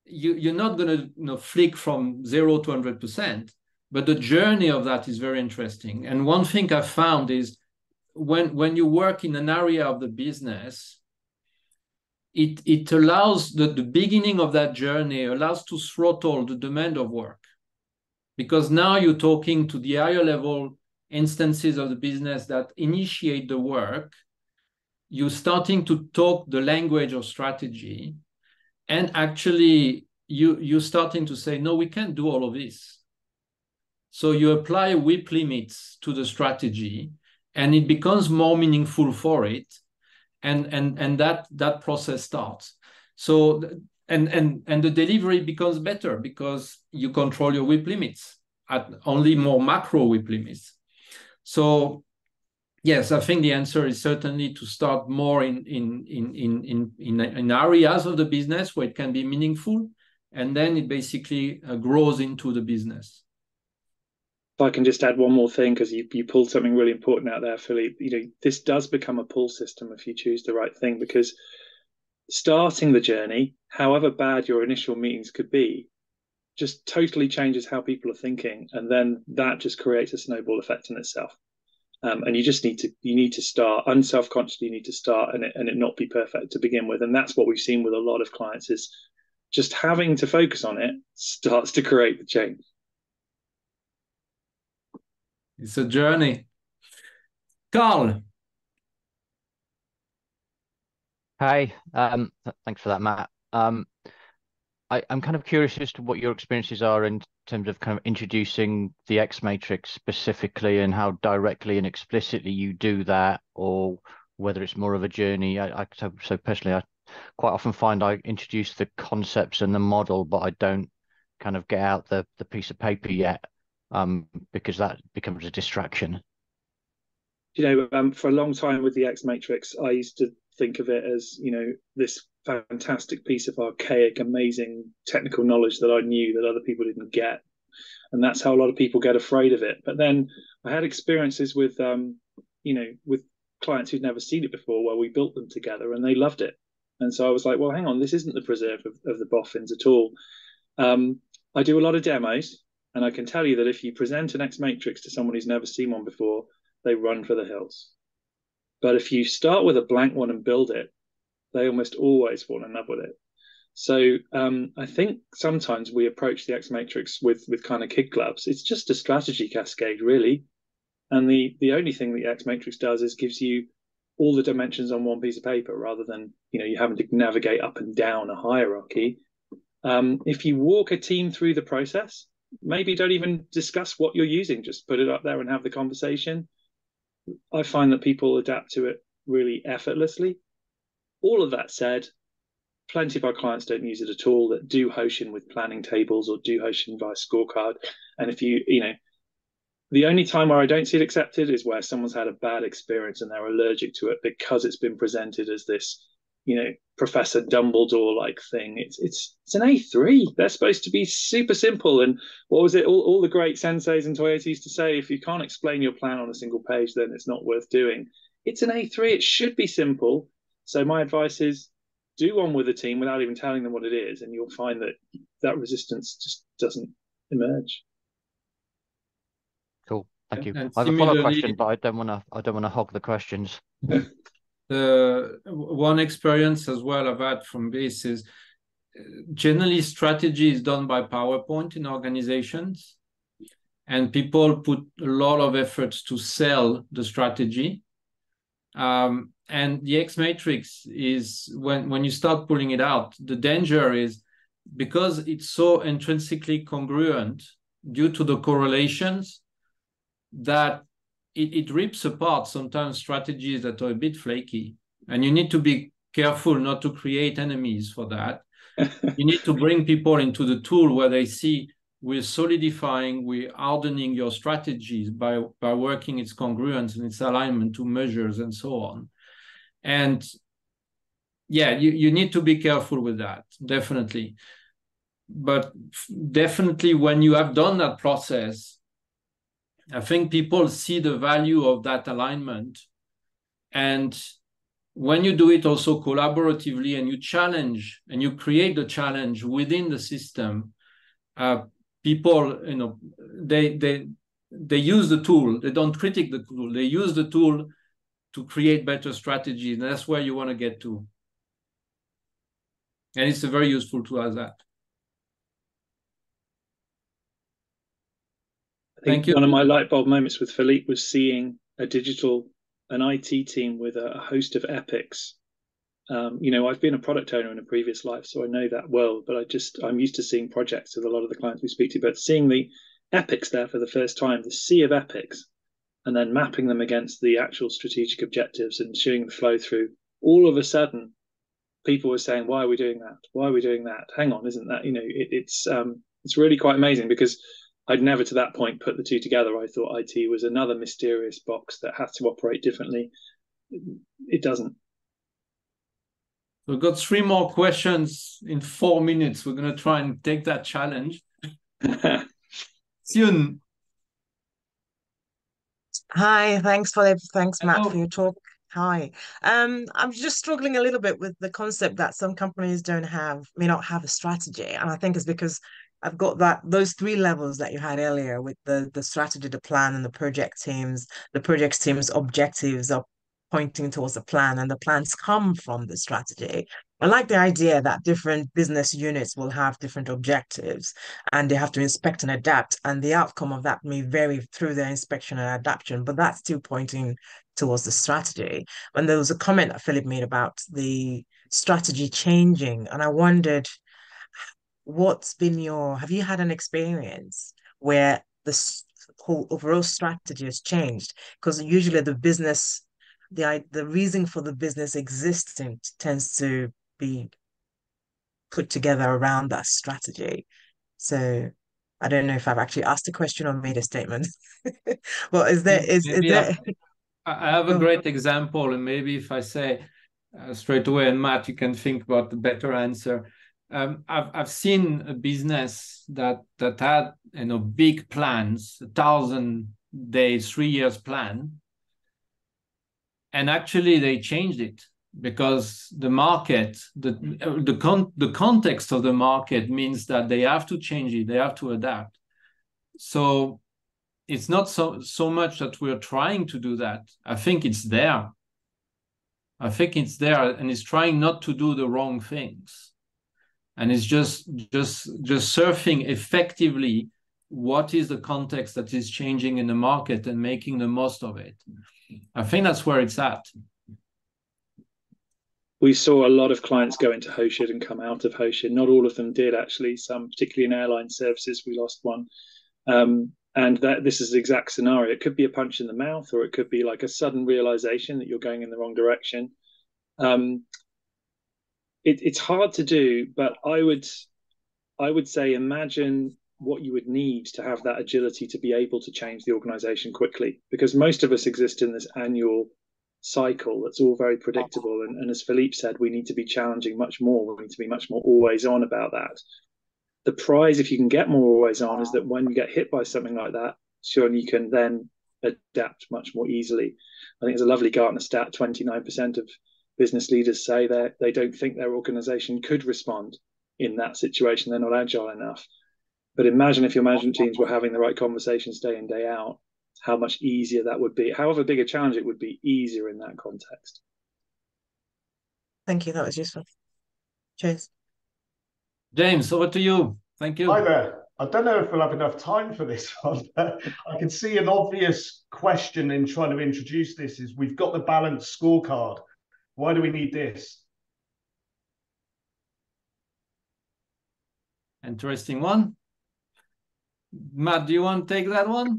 you're not going to flick from 0 to 100%, but the journey of that is very interesting. And one thing I've found is when you work in an area of the business, it allows the beginning of that journey allows to throttle the demand of work, because now you're talking to the higher level instances of the business that initiate the work. You're starting to talk the language of strategy. And actually, you're starting to say, no, we can't do all of this. So you apply WIP limits to the strategy, and it becomes more meaningful for it. And that process starts. So, and the delivery becomes better because you control your WIP limits at only more macro WIP limits. So, yes, I think the answer is certainly to start more in areas of the business where it can be meaningful, and then it basically grows into the business. If I can just add one more thing, because you pulled something really important out there, Philippe. This does become a pull system if you choose the right thing, because starting the journey, however bad your initial meetings could be, just totally changes how people are thinking, and then that just creates a snowball effect in itself. And you just need to start unself-consciously. You need to start and it not be perfect to begin with, and that's what we've seen with a lot of clients, is just having to focus on it starts to create the change. It's a journey. Carl. Hi, thanks for that, Matt. I'm kind of curious as to what your experiences are in terms of kind of introducing the xMatrix specifically, and how directly and explicitly you do that, or whether it's more of a journey. So personally, I quite often find I introduce the concepts and the model, but I don't kind of get out the piece of paper yet, because that becomes a distraction. For a long time with the xMatrix, I used to think of it as, this fantastic piece of archaic, amazing technical knowledge that I knew that other people didn't get. And that's how a lot of people get afraid of it. But then I had experiences with, with clients who'd never seen it before, where we built them together and they loved it. And so I was like, well, hang on, this isn't the preserve of the boffins at all. I do a lot of demos, and I can tell you that if you present an xMatrix to someone who's never seen one before, they run for the hills. But if you start with a blank one and build it, they almost always fall in love with it. So I think sometimes we approach the xMatrix with kind of kid gloves. It's just a strategy cascade, really. And the only thing the xMatrix does is gives you all the dimensions on one piece of paper, rather than you having to navigate up and down a hierarchy. If you walk a team through the process, maybe don't even discuss what you're using, just put it up there and have the conversation. I find that people adapt to it really effortlessly. All of that said, plenty of our clients don't use it at all, that do Hoshin with planning tables or do Hoshin via scorecard. And if the only time where I don't see it accepted is where someone's had a bad experience and they're allergic to it because it's been presented as this, Professor Dumbledore-like thing. It's an A3. They're supposed to be super simple. And what was it? All the great senseis and Toyota used to say, if you can't explain your plan on a single page, then it's not worth doing. It's an A3. It should be simple. So my advice is, do one with a team without even telling them what it is, and you'll find that resistance just doesn't emerge. Cool, thank you. And I have a follow-up question, but I don't want to hog the questions. The one experience as well I've had from this is, generally strategy is done by PowerPoint in organizations, and people put a lot of efforts to sell the strategy. And the xMatrix is, when you start pulling it out, the danger is, because it's so intrinsically congruent due to the correlations, that it rips apart sometimes strategies that are a bit flaky. And you need to be careful not to create enemies for that. You need to bring people into the tool where they see, we're solidifying, we're hardening your strategies by working its congruence and its alignment to measures and so on. And yeah, you need to be careful with that, definitely. But definitely when you have done that process, I think people see the value of that alignment. And when you do it also collaboratively, and you challenge and you create the challenge within the system, people, they use the tool. They don't critique the tool. They use the tool to create better strategies. And that's where you want to get to. And it's a very useful tool as that. Thank you. One of my light bulb moments with Philippe was seeing an IT team with a host of epics. I've been a product owner in a previous life, so I know that well, but I'm used to seeing projects with a lot of the clients we speak to, but seeing the epics there for the first time, the sea of epics, and then mapping them against the actual strategic objectives and showing the flow through, all of a sudden, people were saying, why are we doing that? Why are we doing that? Hang on, isn't that, it's really quite amazing, because I'd never to that point put the two together. I thought IT was another mysterious box that had to operate differently. It doesn't. We've got 3 more questions in 4 minutes. We're going to try and take that challenge. Sion. Hi, thanks Matt for your talk. Hi. I'm just struggling a little bit with the concept that some companies may not have a strategy. And I think it's because I've got those three levels that you had earlier with the strategy, the plan, and the project teams. The project team's objectives are pointing towards the plan, and the plans come from the strategy. I like the idea that different business units will have different objectives and they have to inspect and adapt, and the outcome of that may vary through their inspection and adaptation, but that's still pointing towards the strategy. And there was a comment that Philip made about the strategy changing, and I wondered have you had an experience where whole overall strategy has changed? Because usually the reason for the business existing tends to be put together around that strategy. So I don't know if I've actually asked a question or made a statement. Well, is there I have a great example, and maybe if I say straight away, and Matt, you can think about the better answer. I've seen a business that had big plans, 1,000 days, 3 years plan, and actually they changed it because the market, the context of the market means that they have to change it, they have to adapt. So it's not so much that we're trying to do that. I think it's there. I think it's there, and it's trying not to do the wrong things. And it's just surfing effectively what is the context that is changing in the market and making the most of it. I think that's where it's at. We saw a lot of clients go into Hoshin and come out of Hoshin. Not all of them did, actually. Some, particularly in airline services, we lost one. And this is the exact scenario. It could be a punch in the mouth, or it could be like a sudden realization that you're going in the wrong direction. It's hard to do, but I would say imagine what you would need to have that agility to be able to change the organization quickly, because most of us exist in this annual cycle that's all very predictable. And as Philippe said, we need to be challenging much more. We need to be much more always on about that. The prize, if you can get more always on, is that when you get hit by something like that, sure, you can then adapt much more easily. I think it's a lovely Gartner stat, 29% of business leaders say that they don't think their organization could respond in that situation. They're not agile enough. But imagine if your management teams were having the right conversations day in, day out, how much easier that would be. However big a challenge it would be, easier in that context. Thank you. That was useful. Cheers. James, over to you. Thank you. Hi there. I don't know if we'll have enough time for this one, but I can see an obvious question in trying to introduce this is we've got the balanced scorecard. Why do we need this? Interesting one. Matt, do you want to take that one?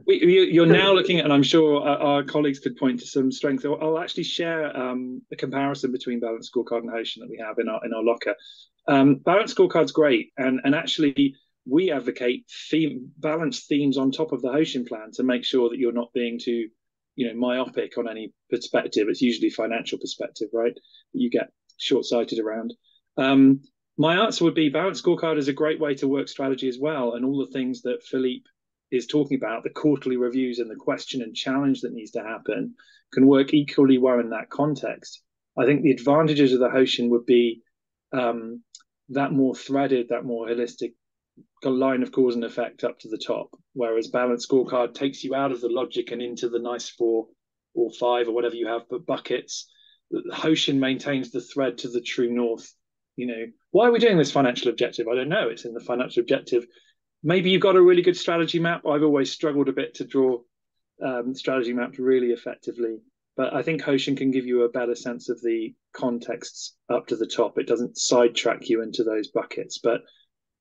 You're now looking at, and I'm sure our colleagues could point to some strengths. I'll actually share a comparison between Balanced Scorecard and Hoshin that we have in our locker. Balanced Scorecard's great, and actually we advocate balanced themes on top of the Hoshin plan to make sure that you're not being too myopic on any perspective. It's usually financial perspective, right? That you get short-sighted around. My answer would be Balanced Scorecard is a great way to work strategy as well. And all the things that Philippe is talking about, the quarterly reviews and the question and challenge that needs to happen, can work equally well in that context. I think the advantages of the Hoshin would be that more threaded, that more holistic line of cause and effect up to the top, whereas Balanced Scorecard takes you out of the logic and into the nice 4 or 5 or whatever you have, but buckets. The Hoshin maintains the thread to the true north. Why are we doing this financial objective? I don't know. It's in the financial objective. Maybe you've got a really good strategy map. I've always struggled a bit to draw strategy maps really effectively, but I think Hoshin can give you a better sense of the contexts up to the top. It doesn't sidetrack you into those buckets, but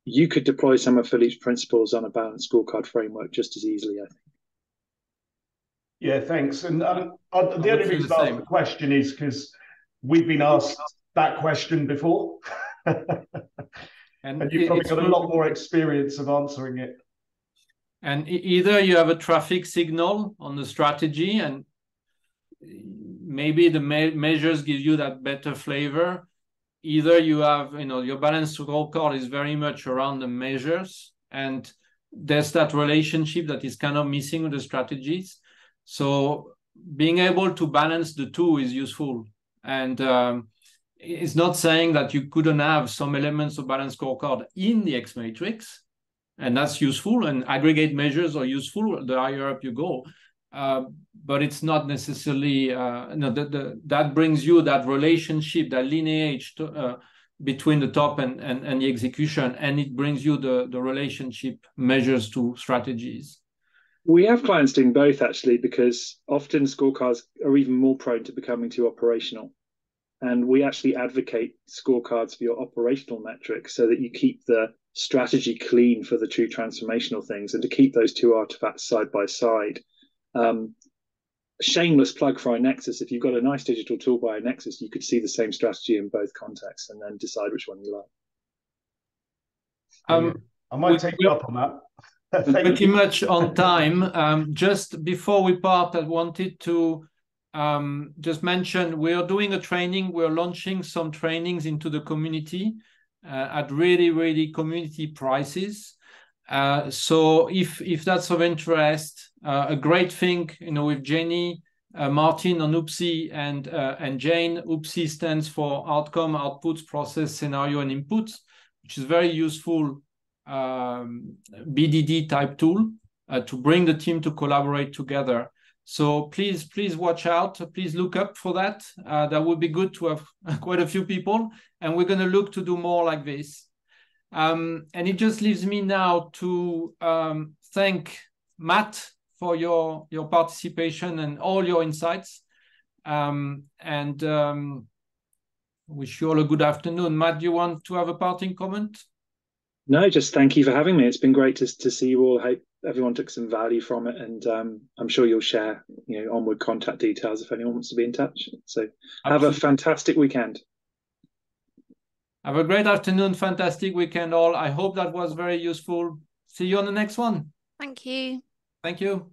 you could deploy some of Philippe's principles on a Balanced Scorecard framework just as easily, I think. Yeah, thanks. And the only reason I asked the question is because we've been asked that question before. and you've probably got a lot more experience of answering it. And either you have a traffic signal on the strategy, and maybe the measures give you that better flavor. Either you have, your Balanced Scorecard is very much around the measures, and there's that relationship that is kind of missing with the strategies. So being able to balance the two is useful. And it's not saying that you couldn't have some elements of balanced scorecard in the xMatrix, and that's useful, and aggregate measures are useful the higher up you go. But it's not necessarily, that brings you that relationship, that lineage between the top and the execution, and it brings you the relationship measures to strategies. We have clients doing both, actually, because often scorecards are even more prone to becoming too operational. And we actually advocate scorecards for your operational metrics so that you keep the strategy clean for the true transformational things, and to keep those two artifacts side by side. Shameless plug for i-nexus. If you've got a nice digital tool by i-nexus, you could see the same strategy in both contexts and then decide which one you like. I might take you up on that. Pretty much on time. Just before we part, I wanted to just mention we are doing a training. We're launching some trainings into the community at really community prices. So if that's of interest, a great thing, with Jenny, Martin on OOPSI and Jane. OOPSI stands for Outcome, Outputs, Process, Scenario, and Inputs, which is very useful BDD type tool to bring the team to collaborate together. So please watch out. Please look up for that. That would be good to have quite a few people, and we're going to look to do more like this. And it just leaves me now to thank Matt for your participation and all your insights. And wish you all a good afternoon. Matt, do you want to have a parting comment? No, just thank you for having me. It's been great to see you all. I hope everyone took some value from it, and I'm sure you'll share onward contact details if anyone wants to be in touch. So have a fantastic weekend. Have a great afternoon, fantastic weekend all. I hope that was very useful. See you on the next one. Thank you. Thank you.